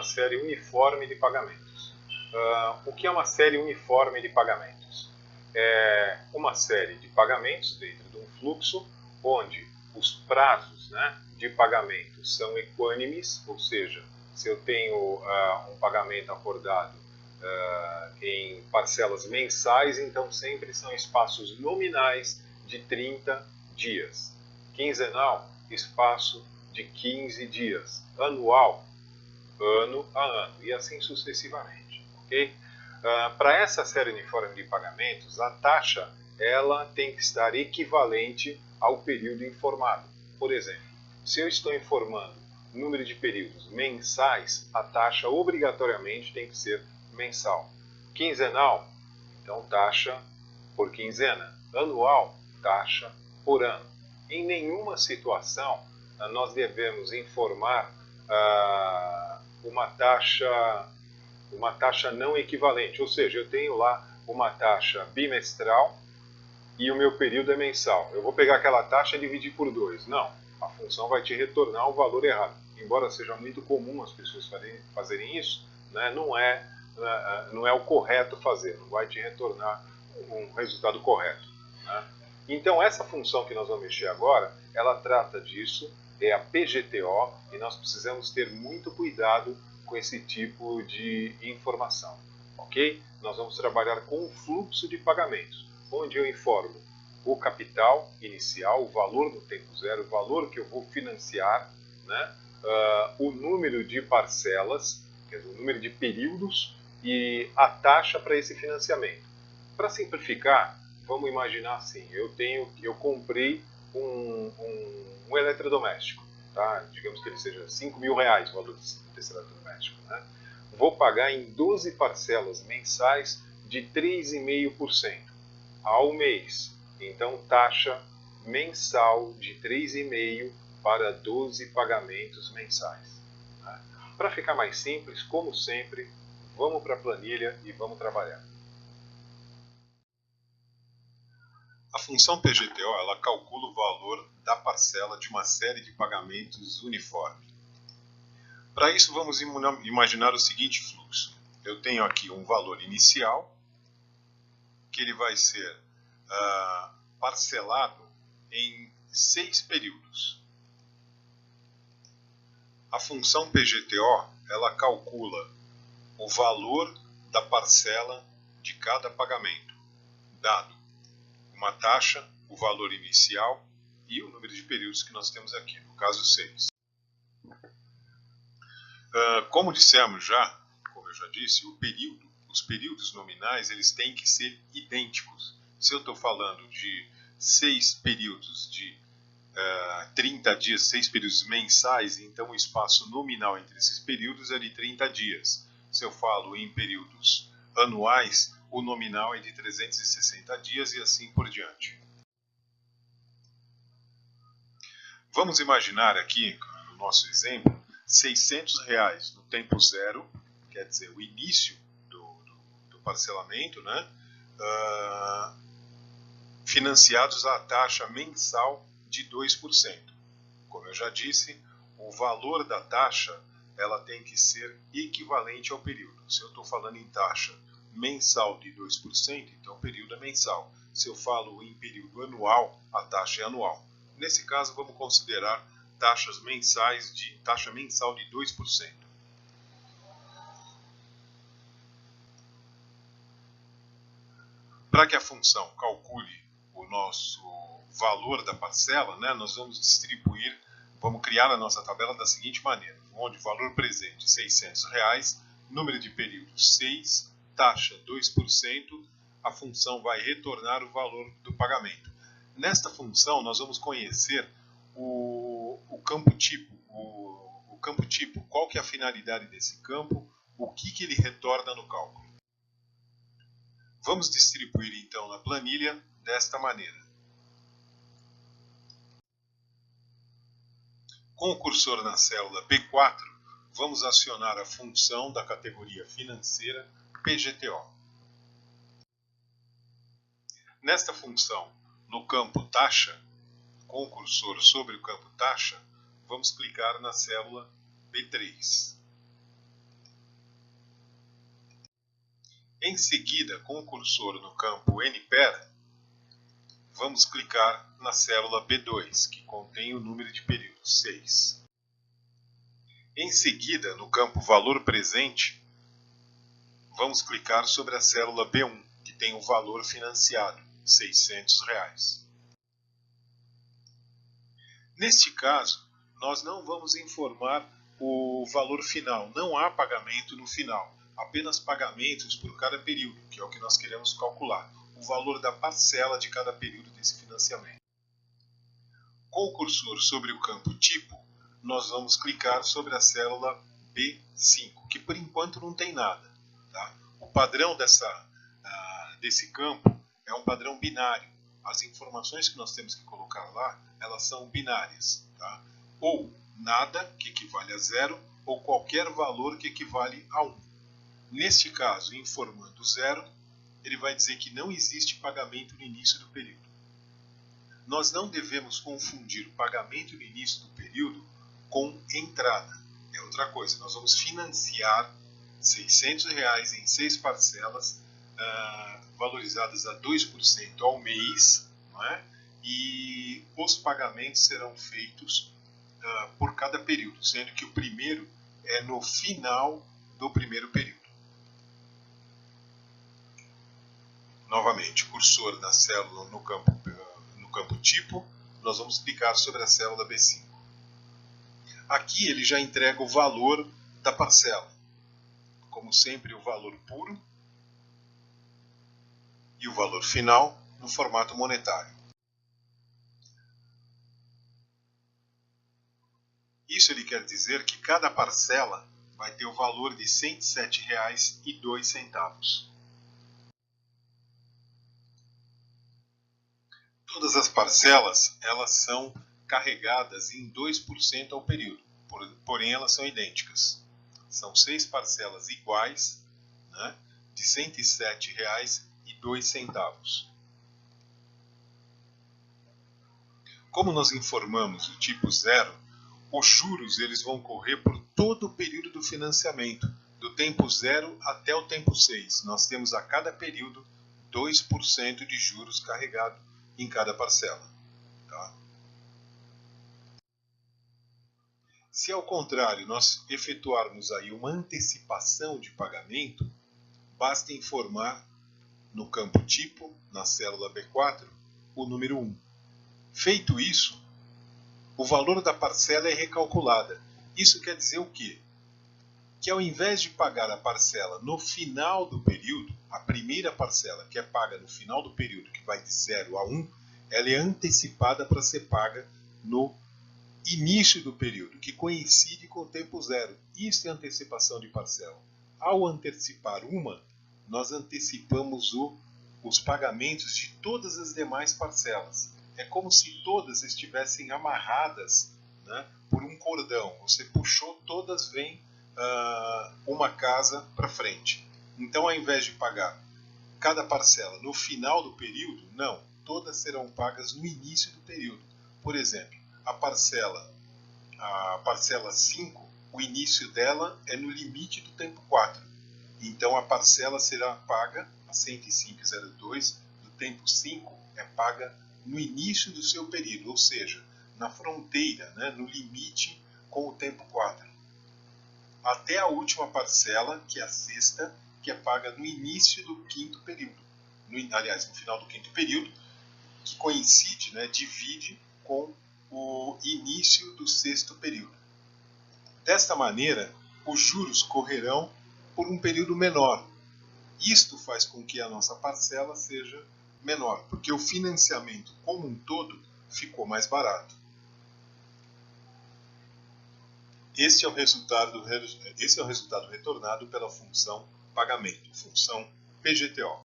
série uniforme de pagamentos. O que é uma série uniforme de pagamentos? É uma série de pagamentos dentro de um fluxo onde os prazos, né, de pagamento são equânimes, ou seja, se eu tenho um pagamento acordado em parcelas mensais, então sempre são espaços nominais de 30 dias. Quinzenal, espaço de 15 dias. Anual, ano a ano, e assim sucessivamente. Okay? Para essa série uniforme de pagamentos, a taxa ela tem que estar equivalente ao período informado. Por exemplo, se eu estou informando número de períodos mensais, a taxa obrigatoriamente tem que ser mensal. Quinzenal, então taxa por quinzena. Anual, taxa por ano. Em nenhuma situação nós devemos informar uma taxa não equivalente, ou seja, eu tenho lá uma taxa bimestral e o meu período é mensal. Eu vou pegar aquela taxa e dividir por 2. Não, a função vai te retornar o valor errado. Embora seja muito comum as pessoas fazerem isso, né, não é o correto fazer, não vai te retornar um resultado correto. Né? Então essa função que nós vamos mexer agora, ela trata disso, é a PGTO, e nós precisamos ter muito cuidado com esse tipo de informação, ok? Nós vamos trabalhar com o fluxo de pagamentos, onde eu informo o capital inicial, o valor no tempo zero, o valor que eu vou financiar, né? O número de parcelas, quer dizer, o número de períodos e a taxa para esse financiamento. Para simplificar, vamos imaginar assim, eu comprei um eletrodoméstico, tá? Digamos que ele seja R$5.000 o valor desse eletrodoméstico, né? Vou pagar em 12 parcelas mensais de 3,5% ao mês. Então, taxa mensal de 3,5% para 12 pagamentos mensais. Né? Para ficar mais simples, como sempre, vamos para a planilha e vamos trabalhar. A função PGTO ela calcula o valor da parcela de uma série de pagamentos uniforme. Para isso, vamos imaginar o seguinte fluxo. Eu tenho aqui um valor inicial, que ele vai ser parcelado em 6 períodos. A função PGTO ela calcula o valor da parcela de cada pagamento, dado uma taxa, o valor inicial e o número de períodos que nós temos aqui, no caso 6. Como dissemos já, como eu já disse, os períodos nominais eles têm que ser idênticos. Se eu estou falando de 6 períodos de 30 dias, 6 períodos mensais, então o espaço nominal entre esses períodos é de 30 dias. Se eu falo em períodos anuais, o nominal é de 360 dias e assim por diante. Vamos imaginar aqui, no nosso exemplo, R$600 no tempo zero, quer dizer, o início do parcelamento, né? Financiados à taxa mensal de 2%. Como eu já disse, o valor da taxa ela tem que ser equivalente ao período. Se eu estou falando em taxa mensal de 2%, então o período é mensal. Se eu falo em período anual, a taxa é anual. Nesse caso, vamos considerar taxa mensal de 2%. Para que a função calcule o nosso valor da parcela, né, nós vamos criar a nossa tabela da seguinte maneira, onde o valor presente R$600, número de períodos 6, taxa 2%, a função vai retornar o valor do pagamento. Nesta função, nós vamos conhecer o campo tipo. O campo tipo, qual que é a finalidade desse campo, o que ele retorna no cálculo. Vamos distribuir então na planilha desta maneira. Com o cursor na célula B4, vamos acionar a função da categoria financeira PGTO. Nesta função, no campo taxa, com o cursor sobre o campo taxa, vamos clicar na célula B3. Em seguida, com o cursor no campo NPER, vamos clicar na célula B2, que contém o número de períodos, 6. Em seguida, no campo Valor Presente, vamos clicar sobre a célula B1, que tem o valor financiado, R$ 600. Neste caso, nós não vamos informar o valor final, não há pagamento no final, apenas pagamentos por cada período, que é o que nós queremos calcular, o valor da parcela de cada período desse financiamento. Com o cursor sobre o campo Tipo, nós vamos clicar sobre a célula B5, que por enquanto não tem nada. Tá? O padrão desse campo é um padrão binário. As informações que nós temos que colocar lá, elas são binárias. Tá? Ou nada, que equivale a 0, ou qualquer valor que equivale a 1. Neste caso, informando 0, ele vai dizer que não existe pagamento no início do período. Nós não devemos confundir o pagamento no início do período com entrada. É outra coisa. Nós vamos financiar R$ 600 em 6 parcelas, valorizadas a 2% ao mês, não é? E os pagamentos serão feitos por cada período, sendo que o primeiro é no final do primeiro período. Novamente, cursor da célula no campo Tipo, nós vamos clicar sobre a célula B5. Aqui ele já entrega o valor da parcela. Como sempre, o valor puro e o valor final no formato monetário. Isso ele quer dizer que cada parcela vai ter o valor de R$ 107,02. Todas as parcelas, elas são carregadas em 2% ao período, porém elas são idênticas. São 6 parcelas iguais, né, de R$ 107,02. Como nós informamos o tipo 0, os juros eles vão correr por todo o período do financiamento, do tempo 0 até o tempo 6. Nós temos a cada período 2% de juros carregado em cada parcela. Tá? Se ao contrário nós efetuarmos aí uma antecipação de pagamento, basta informar no campo tipo, na célula B4, o número 1. Feito isso, o valor da parcela é recalculada. Isso quer dizer o quê? Que ao invés de pagar a parcela no final do período, a primeira parcela que é paga no final do período, que vai de 0 a 1, ela é antecipada para ser paga no início do período, que coincide com o tempo 0. Isso é antecipação de parcela. Ao antecipar uma, nós antecipamos os pagamentos de todas as demais parcelas. É como se todas estivessem amarradas, né, por um cordão. Você puxou, todas vêm uma casa para frente. Então, ao invés de pagar cada parcela no final do período, não. Todas serão pagas no início do período. Por exemplo, a parcela 5, o início dela é no limite do tempo 4. Então, a parcela será paga, a 105,02, do tempo 5, é paga no início do seu período, ou seja, na fronteira, né, no limite com o tempo 4. Até a última parcela, que é a sexta, que é paga no início do quinto período. Aliás, no final do quinto período, que coincide, né, divide com o início do sexto período. Desta maneira, os juros correrão por um período menor. Isto faz com que a nossa parcela seja menor, porque o financiamento como um todo ficou mais barato. Esse é o resultado retornado pela função pagamento, função PGTO.